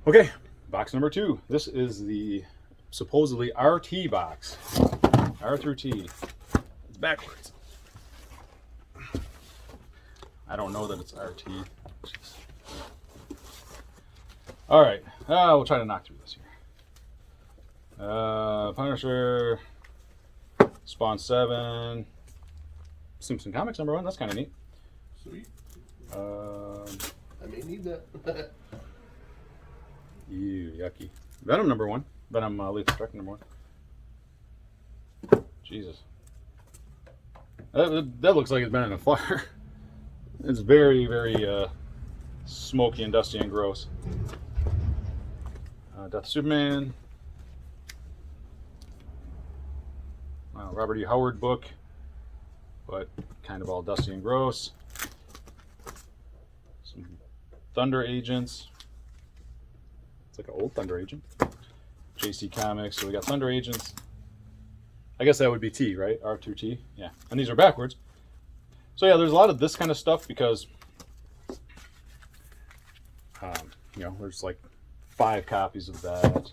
Okay, box number 2. This is the supposedly RT box. R through T. It's backwards. I don't know that it's RT. All right, we'll try to knock through this here. Punisher, Spawn 7, Simpson Comics #1. That's kind of neat. Sweet. I may need that. Ew, yucky. Venom #1. Venom Lethal Strike #1. Jesus. That looks like it's been in a fire. It's very, very smoky and dusty and gross. Death Superman. Robert E. Howard book, but kind of all dusty and gross. Some Thunder Agents. It's like an old Thunder Agent. JC Comics. So we got Thunder Agents. I guess that would be T, right? R through T. Yeah. And these are backwards. So yeah, there's a lot of this kind of stuff because, there's like 5 copies of that.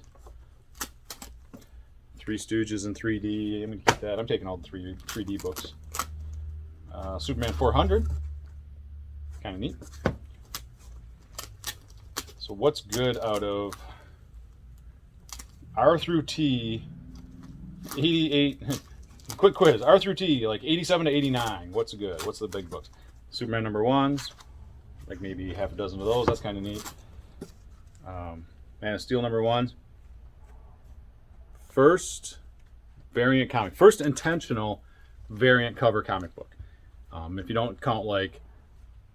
3 Stooges in 3D. I'm gonna keep that. I'm taking all the 3D books. Superman 400. Kind of neat. So what's good out of R through T? 88. Quick quiz. R through T, like 87 to 89. What's good? What's the big books? Superman #1s. Like maybe half a dozen of those. That's kind of neat. Man of Steel #1s. First variant comic. First intentional variant cover comic book. If you don't count like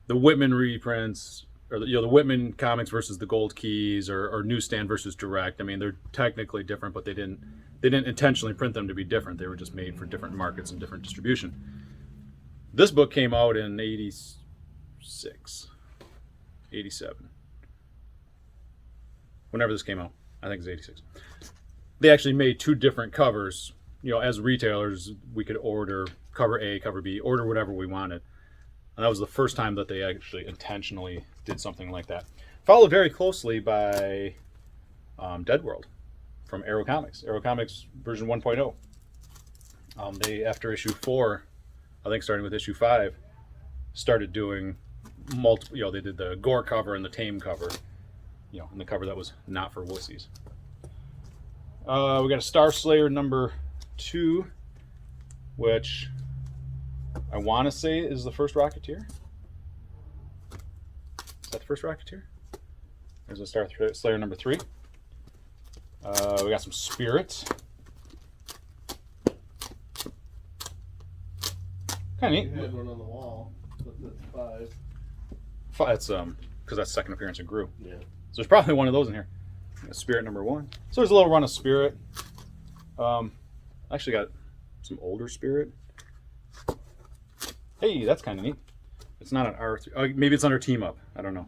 the Whitman reprints or the Whitman comics versus the Gold Keys or newsstand versus direct. I mean, they're technically different, but they didn't intentionally print them to be different. They were just made for different markets and different distribution. This book came out in 86, 87. Whenever this came out, I think it's 86. They actually made 2 different covers. As retailers, we could order cover A, cover B, order whatever we wanted. And that was the first time that they actually intentionally did something like that. Followed very closely by Dead World from Arrow Comics. Arrow Comics version 1.0. They, after issue 4, I think starting with issue 5, started doing multiple, they did the gore cover and the tame cover, and the cover that was not for wussies. We got a Star Slayer #2, which I want to say is the first Rocketeer. Is that the first Rocketeer? There's a Star Slayer #3. We got some Spirits. Kind of neat. You had one on the wall, but that's 5. That's because that's second appearance of Gru. Yeah. So there's probably one of those in here. Spirit #1. So there's a little run of Spirit. I actually got some older Spirit. Hey, that's kind of neat. It's not an R3. Oh, maybe it's under Team Up. I don't know.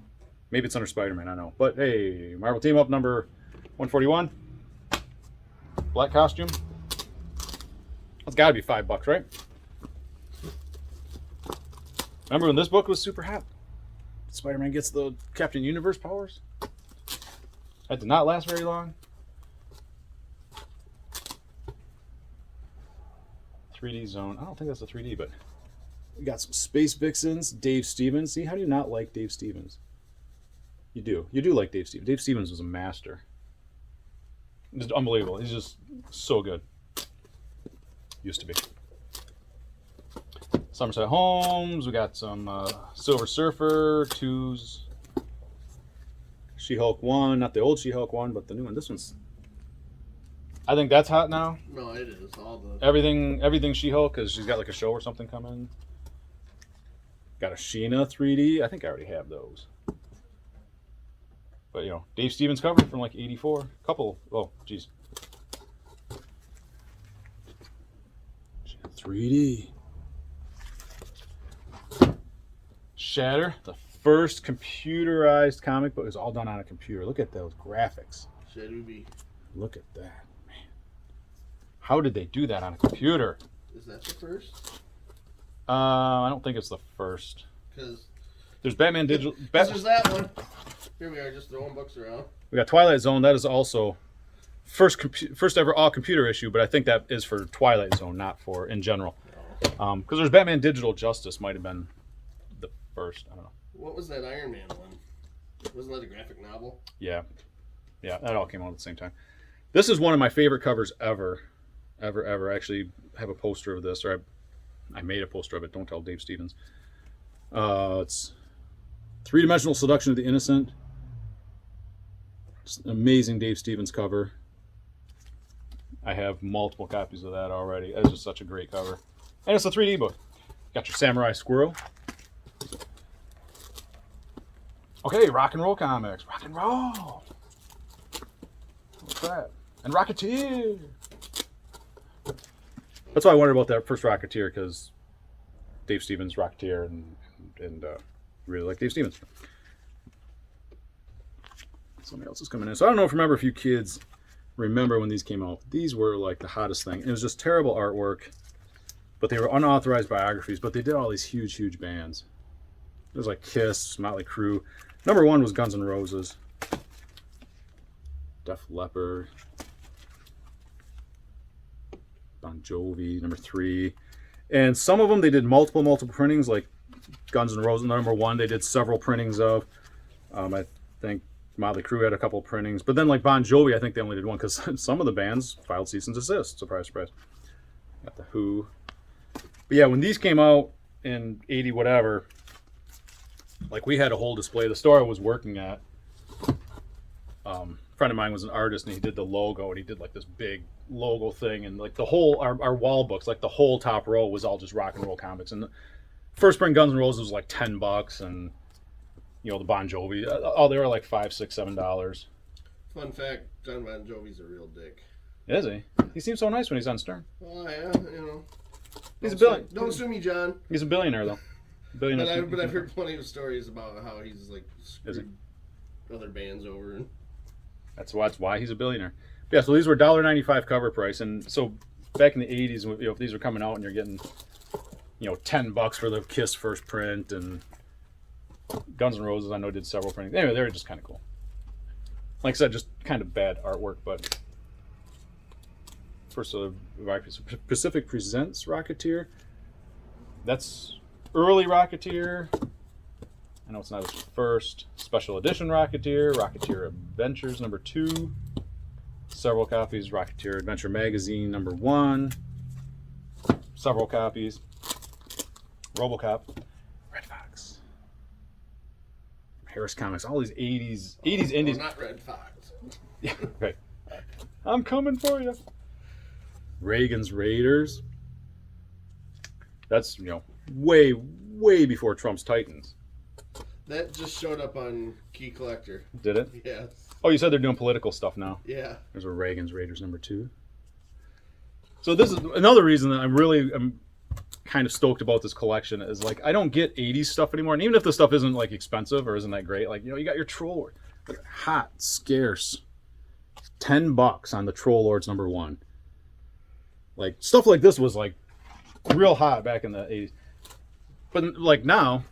Maybe it's under Spider-Man. I don't know. But hey, Marvel Team Up number 141. Black costume. That's got to be $5, right? Remember when this book was super hot? Spider-Man gets the Captain Universe powers. That did not last very long. 3D Zone. I don't think that's a 3D, but we got some Space Vixens. Dave Stevens. See, how do you not like Dave Stevens? You do. You do like Dave Stevens. Dave Stevens was a master. Just unbelievable. He's just so good. Used to be. Somerset Holmes. We got some Silver Surfer 2s. She-Hulk 1, not the old She-Hulk 1, but the new one. This one's, I think that's hot now. No, it is. All the Everything She-Hulk, because she's got like a show or something coming. Got a Sheena 3D. I think I already have those. But Dave Stevens cover from like 84. Couple. Oh, geez. 3D. Shatter, the first computerized comic book. Is all done on a computer. Look at those graphics. Shadoobie. Look at that, man. How did they do that on a computer? Is that the first? I don't think it's the first. Because There's Batman Digital. there's that one. Here we are, just throwing books around. We got Twilight Zone. That is also first ever all computer issue, but I think that is for Twilight Zone, not for in general. Because there's Batman Digital Justice might have been the first. I don't know. What was that Iron Man one? Wasn't that a graphic novel? Yeah, that all came out at the same time. This is one of my favorite covers ever. I actually have a poster of this, or I made a poster of it. Don't tell Dave Stevens. It's Three-Dimensional Seduction of the Innocent. It's an amazing Dave Stevens cover. I have multiple copies of that already. It's just such a great cover. And it's a 3D book. Got your Samurai Squirrel. Okay, rock and roll comics. Rock and roll. What's that? And Rocketeer. That's why I wondered about that first Rocketeer, because Dave Stevens, Rocketeer, and really like Dave Stevens. Somebody else is coming in. So I don't know if you kids remember when these came out. These were like the hottest thing. It was just terrible artwork, but they were unauthorized biographies, but they did all these huge bands. It was like Kiss, Motley Crue. Number 1 was Guns N' Roses. Def Leppard. Bon Jovi, number 3. And some of them they did multiple printings, like Guns N' Roses, number 1, they did several printings of. I think Motley Crue had a couple printings. But then like Bon Jovi, I think they only did one, because some of the bands filed cease and desist. Surprise. Got the Who. But yeah, when these came out in 80 whatever, like we had a whole display. The store I was working at, a friend of mine was an artist, and he did the logo, and he did like this big logo thing, and like the whole our wall books, like the whole top row was all just rock and roll comics. And the first print Guns N' Roses was like $10, and the Bon Jovi, they were like $5, $6, $7. Fun fact: John Bon Jovi's a real dick. Is he? He seems so nice when he's on Stern. Oh yeah, He's a billionaire. Don't sue me, John. He's a billionaire though. But I've heard plenty of stories about how he's like screwed other bands over, and that's why he's a billionaire. But yeah, so these were $1.95 cover price, and so back in the 80s, if these were coming out and you're getting, $10 for the Kiss first print, and Guns N' Roses, I know did several printings. Anyway, they were just kind of cool. Like I said, just kind of bad artwork, but first Pacific Presents Rocketeer. That's early Rocketeer. I know it's not his first. Special edition Rocketeer Adventures number 2. Several copies. Rocketeer Adventure Magazine number 1. Several copies. RoboCop. Red Fox. Harris Comics. All these 80s indies. Not Red Fox. Yeah, right. I'm coming for you. Reagan's Raiders. That's, way before Trump's Titans. That just showed up on Key Collector. Did it? Yeah. Oh, you said they're doing political stuff now. Yeah. There's a Reagan's Raiders number 2. So this is another reason that I'm kind of stoked about this collection, is like I don't get 80s stuff anymore. And even if the stuff isn't like expensive or isn't that great, like you got your Troll Lord, hot, scarce, $10 on the Troll Lords number 1. Like stuff like this was like real hot back in the 80s. But like now,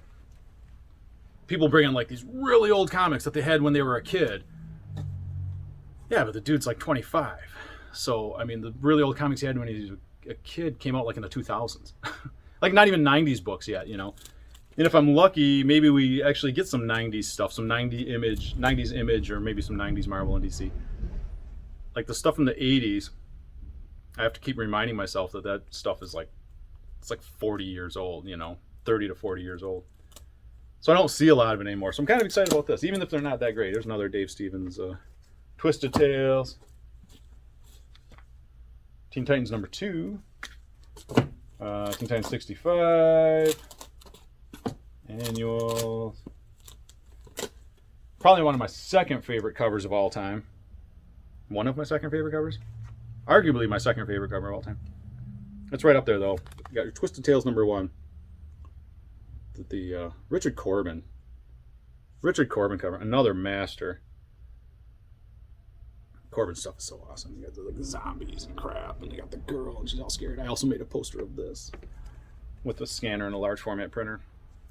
people bring in like these really old comics that they had when they were a kid. Yeah, but the dude's like 25. So, I mean, the really old comics he had when he was a kid came out like in the 2000s. Like not even 90s books yet, And if I'm lucky, maybe we actually get some 90s stuff, some 90s Image, or maybe some 90s Marvel and DC. Like the stuff from the 80s, I have to keep reminding myself that stuff is like, it's like 40 years old, 30 to 40 years old. So I don't see a lot of it anymore. So I'm kind of excited about this, even if they're not that great. There's another Dave Stevens, Twisted Tales, Teen Titans number 2, Teen Titans 65, Annual. Probably one of my second favorite covers of all time. One of my second favorite covers. Arguably my second favorite cover of all time. It's right up there though. You got your Twisted Tales number 1. The Richard Corbin cover, another master. Corbin stuff is so awesome. You got the zombies and crap, and you got the girl, and she's all scared. I also made a poster of this with a scanner and a large format printer.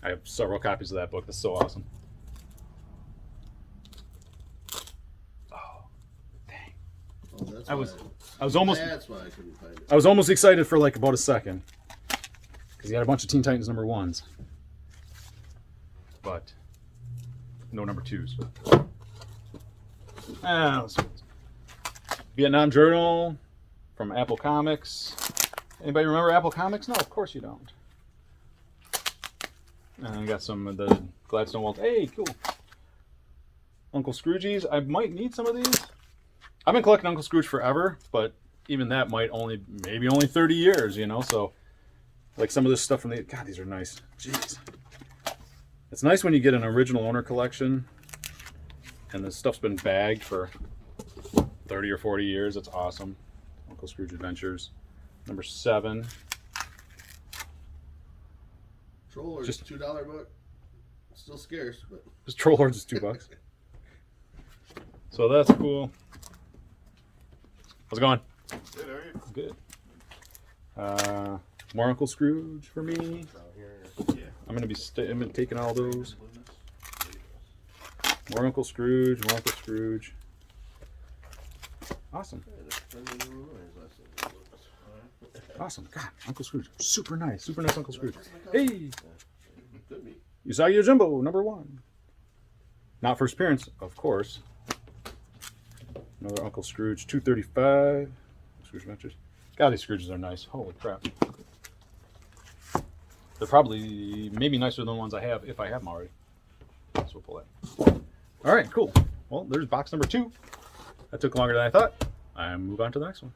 I have several copies of that book. That's so awesome. I was why I couldn't find it. I was almost excited for like about a second because he had a bunch of Teen Titans number 1s, but no number 2s. Vietnam Journal from Apple Comics. Anybody remember Apple Comics? No, of course you don't. And I got some of the Gladstone Walt. Hey, cool. Uncle Scrooge's. I might need some of these. I've been collecting Uncle Scrooge forever, but even that might maybe only 30 years, you know? So, like some of this stuff from God, these are nice. Jeez. It's nice when you get an original owner collection and the stuff's been bagged for 30 or 40 years. It's awesome. Uncle Scrooge Adventures. Number 7. Troll Lords, Just- $2 book. Still scarce, but This Troll Lords is $2. So that's cool. How's it going? Good, are you? Good. More Uncle Scrooge for me. Yeah. I'm gonna be taking all those. More Uncle Scrooge. More Uncle Scrooge. Awesome. Awesome. God, Uncle Scrooge. Super nice. Super nice Uncle Scrooge. Hey! could be. Usagi Yojimbo, number 1. Not first appearance, of course. Another Uncle Scrooge, 235. Scrooge Adventures. God, these Scrooges are nice. Holy crap. They're probably maybe nicer than the ones I have, if I have them already. So we'll pull that. All right, cool. Well, there's box number 2. That took longer than I thought. I move on to the next one.